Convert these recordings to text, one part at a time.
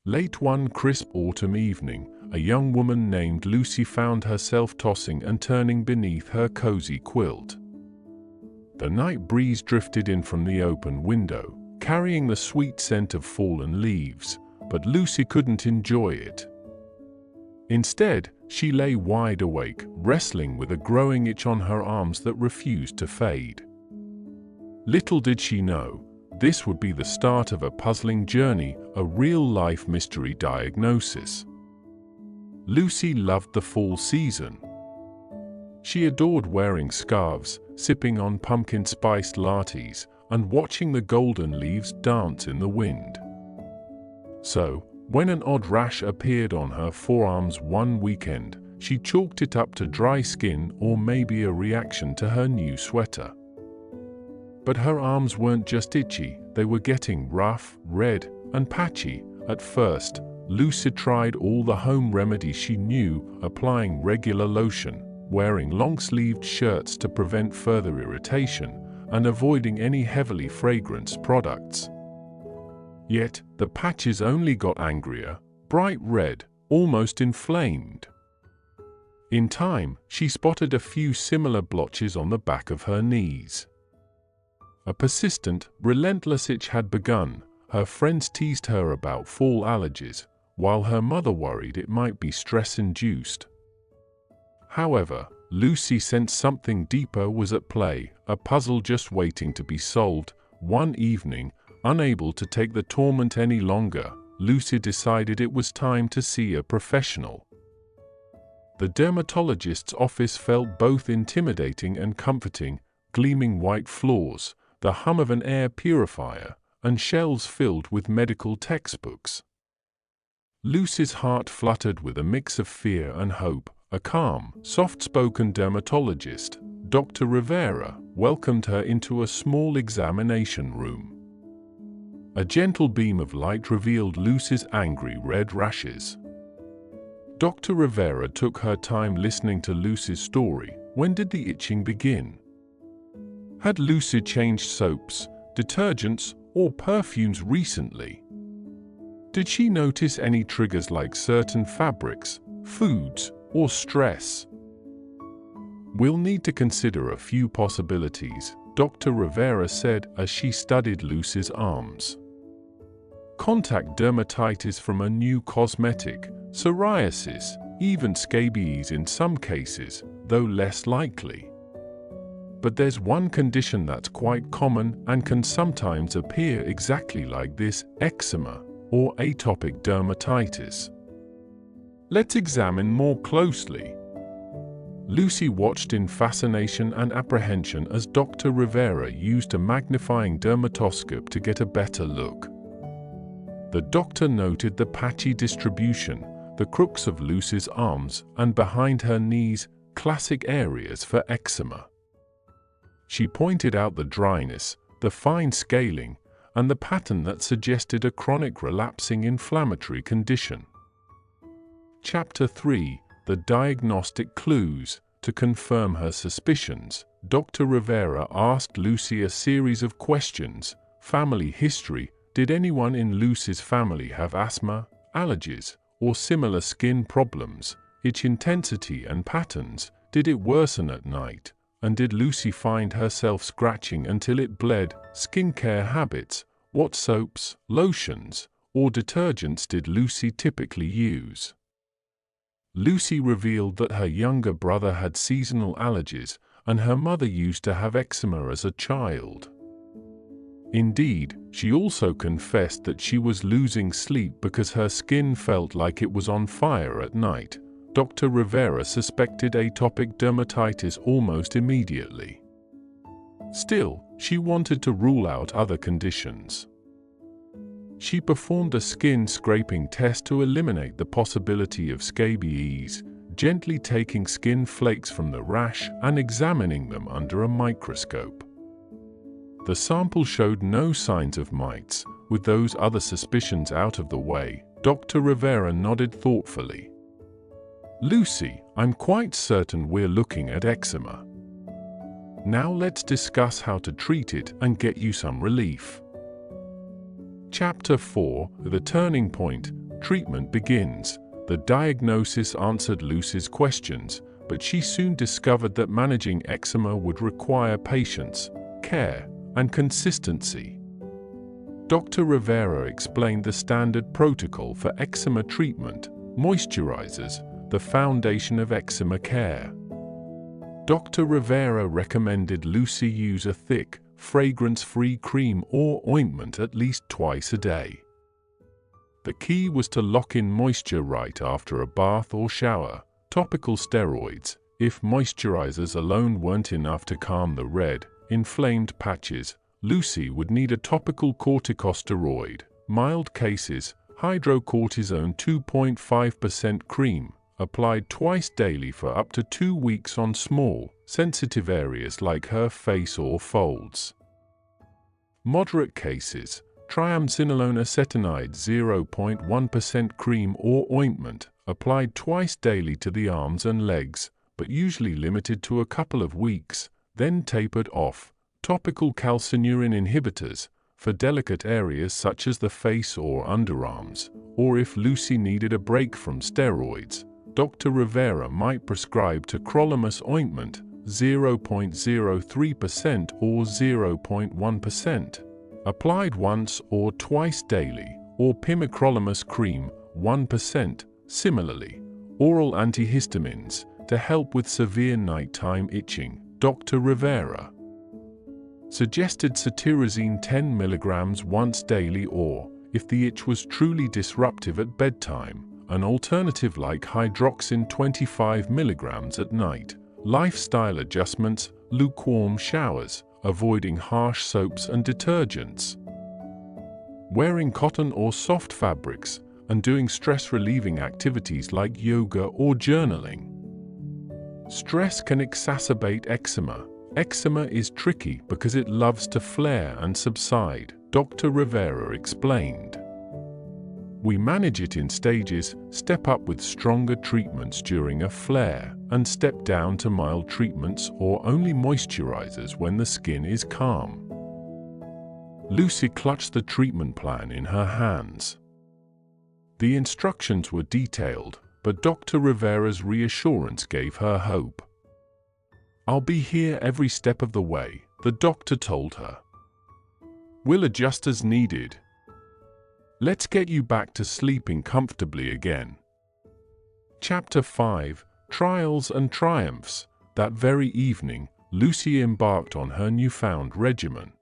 Late one crisp autumn evening, a young woman named Lucy found herself tossing and turning beneath her cozy quilt. The night breeze drifted in from the open window, carrying the sweet scent of fallen leaves, but Lucy couldn't enjoy it. Instead, she lay wide awake, wrestling with a growing itch on her arms that refused to fade. Little did she know, this would be the start of a puzzling journey, a real-life mystery diagnosis. Lucy loved the fall season. She adored wearing scarves, sipping on pumpkin-spiced lattes, and watching the golden leaves dance in the wind. So, when an odd rash appeared on her forearms one weekend, she chalked it up to dry skin or maybe a reaction to her new sweater. But her arms weren't just itchy, they were getting rough, red, and patchy. At first, Lucy tried all the home remedies she knew, applying regular lotion, wearing long-sleeved shirts to prevent further irritation, and avoiding any heavily fragranced products. Yet, the patches only got angrier, bright red, almost inflamed. In time, she spotted a few similar blotches on the back of her knees. A persistent, relentless itch had begun. Her friends teased her about fall allergies, while her mother worried it might be stress-induced. However, Lucy sensed something deeper was at play, a puzzle just waiting to be solved. One evening, unable to take the torment any longer, Lucy decided it was time to see a professional. The dermatologist's office felt both intimidating and comforting, gleaming white floors, the hum of an air purifier, and shelves filled with medical textbooks. Lucy's heart fluttered with a mix of fear and hope. A calm, soft-spoken dermatologist, Dr. Rivera, welcomed her into a small examination room. A gentle beam of light revealed Lucy's angry red rashes. Dr. Rivera took her time listening to Lucy's story. When did the itching begin? Had Lucy changed soaps, detergents, or perfumes recently? Did she notice any triggers like certain fabrics, foods, or stress? We'll need to consider a few possibilities, Dr. Rivera said as she studied Lucy's arms. Contact dermatitis from a new cosmetic, psoriasis, even scabies in some cases, though less likely. But there's one condition that's quite common and can sometimes appear exactly like this: eczema, or atopic dermatitis. Let's examine more closely. Lucy watched in fascination and apprehension as Dr. Rivera used a magnifying dermatoscope to get a better look. The doctor noted the patchy distribution, the crooks of Lucy's arms, and behind her knees, classic areas for eczema. She pointed out the dryness, the fine scaling, and the pattern that suggested a chronic relapsing inflammatory condition. Chapter 3: The Diagnostic Clues. To confirm her suspicions, Dr. Rivera asked Lucy a series of questions. Family history: did anyone in Lucy's family have asthma, allergies, or similar skin problems? Itch intensity and patterns: did it worsen at night? And did Lucy find herself scratching until it bled? Skincare habits: what soaps, lotions, or detergents did Lucy typically use? Lucy revealed that her younger brother had seasonal allergies, and her mother used to have eczema as a child. Indeed, she also confessed that she was losing sleep because her skin felt like it was on fire at night. Dr. Rivera suspected atopic dermatitis almost immediately. Still, she wanted to rule out other conditions. She performed a skin scraping test to eliminate the possibility of scabies, gently taking skin flakes from the rash and examining them under a microscope. The sample showed no signs of mites. With those other suspicions out of the way, Dr. Rivera nodded thoughtfully. "Lucy, I'm quite certain we're looking at eczema. Now let's discuss how to treat it and get you some relief." Chapter 4: The Turning Point. Treatment begins. The diagnosis answered Lucy's questions, but she soon discovered that managing eczema would require patience, care, and consistency. Dr. Rivera explained the standard protocol for eczema treatment: moisturizers, the foundation of eczema care. Dr. Rivera recommended Lucy use a thick, fragrance-free cream or ointment at least twice a day. The key was to lock in moisture right after a bath or shower. Topical steroids. If moisturizers alone weren't enough to calm the red, inflamed patches, Lucy would need a topical corticosteroid. Mild cases, hydrocortisone 2.5% cream, applied twice daily for up to 2 weeks on small, sensitive areas like her face or folds. Moderate cases, triamcinolone acetonide 0.1% cream or ointment, applied twice daily to the arms and legs, but usually limited to a couple of weeks, then tapered off. Topical calcineurin inhibitors, for delicate areas such as the face or underarms, or if Lucy needed a break from steroids, Dr. Rivera might prescribe tacrolimus ointment 0.03% or 0.1%, applied once or twice daily, or pimecrolimus cream 1%. Similarly, oral antihistamines to help with severe nighttime itching. Dr. Rivera suggested cetirizine 10 mg once daily, or, if the itch was truly disruptive at bedtime, an alternative like hydroxin 25 mg at night. Lifestyle adjustments, lukewarm showers, avoiding harsh soaps and detergents, wearing cotton or soft fabrics, and doing stress-relieving activities like yoga or journaling. Stress can exacerbate eczema. Eczema is tricky because it loves to flare and subside, Dr. Rivera explained. We manage it in stages, step up with stronger treatments during a flare, and step down to mild treatments or only moisturizers when the skin is calm. Lucy clutched the treatment plan in her hands. The instructions were detailed, but Dr. Rivera's reassurance gave her hope. "I'll be here every step of the way," the doctor told her. "We'll adjust as needed. Let's get you back to sleeping comfortably again." Chapter 5: Trials and Triumphs. That very evening, Lucy embarked on her newfound regimen.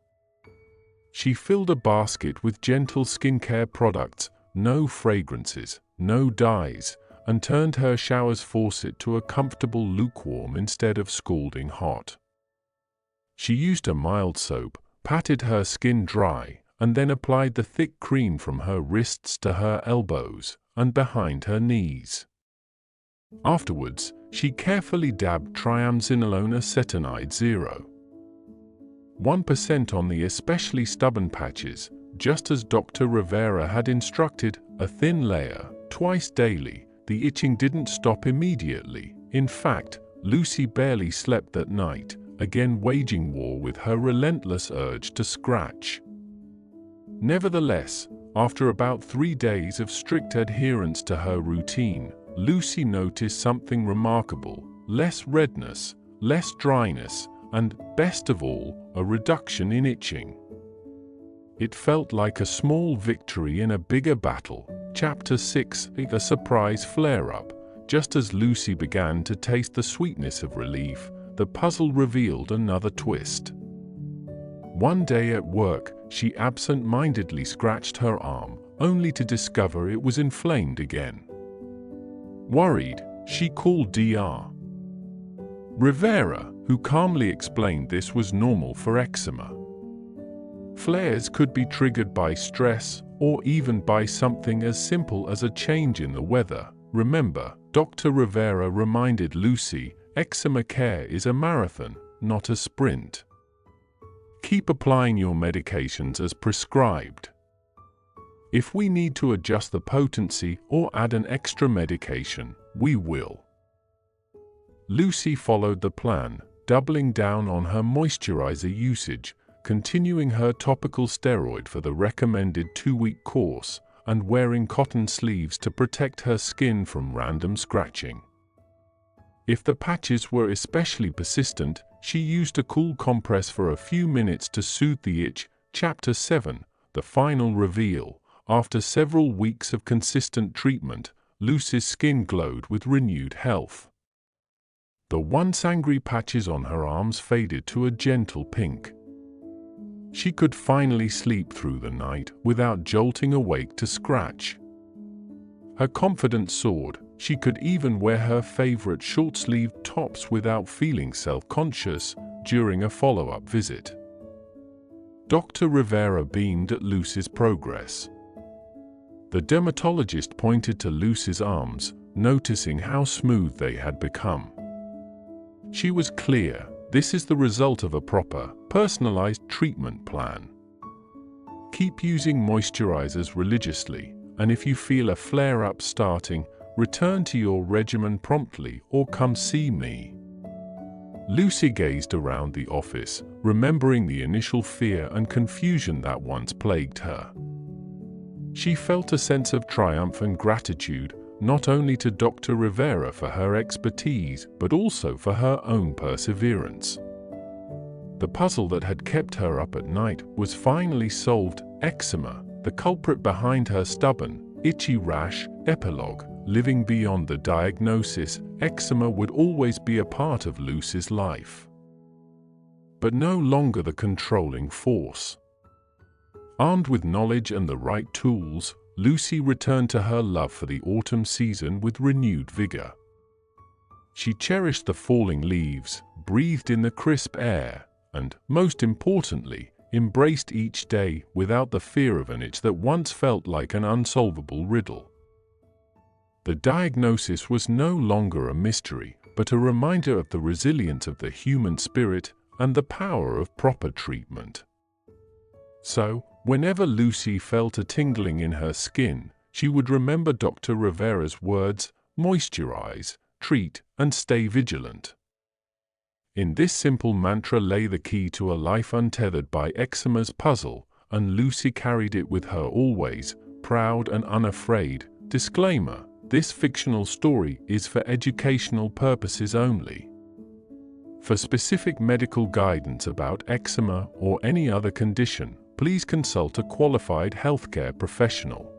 She filled a basket with gentle skincare products, no fragrances, no dyes, and turned her shower's faucet to a comfortable lukewarm instead of scalding hot. She used a mild soap, patted her skin dry, and then applied the thick cream from her wrists to her elbows and behind her knees. Afterwards, she carefully dabbed triamcinolone acetonide 0.1% on the especially stubborn patches, just as Dr. Rivera had instructed, a thin layer, twice daily. The itching didn't stop immediately. In fact, Lucy barely slept that night, again waging war with her relentless urge to scratch. Nevertheless, after about 3 days of strict adherence to her routine, Lucy noticed something remarkable: less redness, less dryness, and, best of all, a reduction in itching. It felt like a small victory in a bigger battle. Chapter 6: A surprise flare-up. Just as Lucy began to taste the sweetness of relief, the puzzle revealed another twist. One day at work, she absent-mindedly scratched her arm, only to discover it was inflamed again. Worried, she called Dr. Rivera, who calmly explained this was normal for eczema. Flares could be triggered by stress, or even by something as simple as a change in the weather. Remember, Dr. Rivera reminded Lucy, eczema care is a marathon, not a sprint. Keep applying your medications as prescribed. If we need to adjust the potency or add an extra medication, we will. Lucy followed the plan, doubling down on her moisturizer usage, continuing her topical steroid for the recommended 2-week course, and wearing cotton sleeves to protect her skin from random scratching. If the patches were especially persistent, she used a cool compress for a few minutes to soothe the itch. Chapter 7. The final reveal. After several weeks of consistent treatment, Lucy's skin glowed with renewed health. The once angry patches on her arms faded to a gentle pink. She could finally sleep through the night without jolting awake to scratch. Her confidence soared. She could even wear her favorite short-sleeved tops without feeling self-conscious during a follow-up visit. Dr. Rivera beamed at Lucy's progress. The dermatologist pointed to Lucy's arms, noticing how smooth they had become. She was clear. This is the result of a proper, personalized treatment plan. Keep using moisturizers religiously, and if you feel a flare-up starting, return to your regimen promptly or come see me. Lucy gazed around the office, remembering the initial fear and confusion that once plagued her. She felt a sense of triumph and gratitude, not only to Dr. Rivera for her expertise, but also for her own perseverance. The puzzle that had kept her up at night was finally solved. Eczema, the culprit behind her stubborn, itchy rash. Epilogue. Living beyond the diagnosis, eczema would always be a part of Lucy's life, but no longer the controlling force. Armed with knowledge and the right tools, Lucy returned to her love for the autumn season with renewed vigor. She cherished the falling leaves, breathed in the crisp air, and, most importantly, embraced each day without the fear of an itch that once felt like an unsolvable riddle. The diagnosis was no longer a mystery, but a reminder of the resilience of the human spirit and the power of proper treatment. So, whenever Lucy felt a tingling in her skin, she would remember Dr. Rivera's words: moisturize, treat, and stay vigilant. In this simple mantra lay the key to a life untethered by eczema's puzzle, and Lucy carried it with her always, proud and unafraid. Disclaimer: this fictional story is for educational purposes only. For specific medical guidance about eczema or any other condition, please consult a qualified healthcare professional.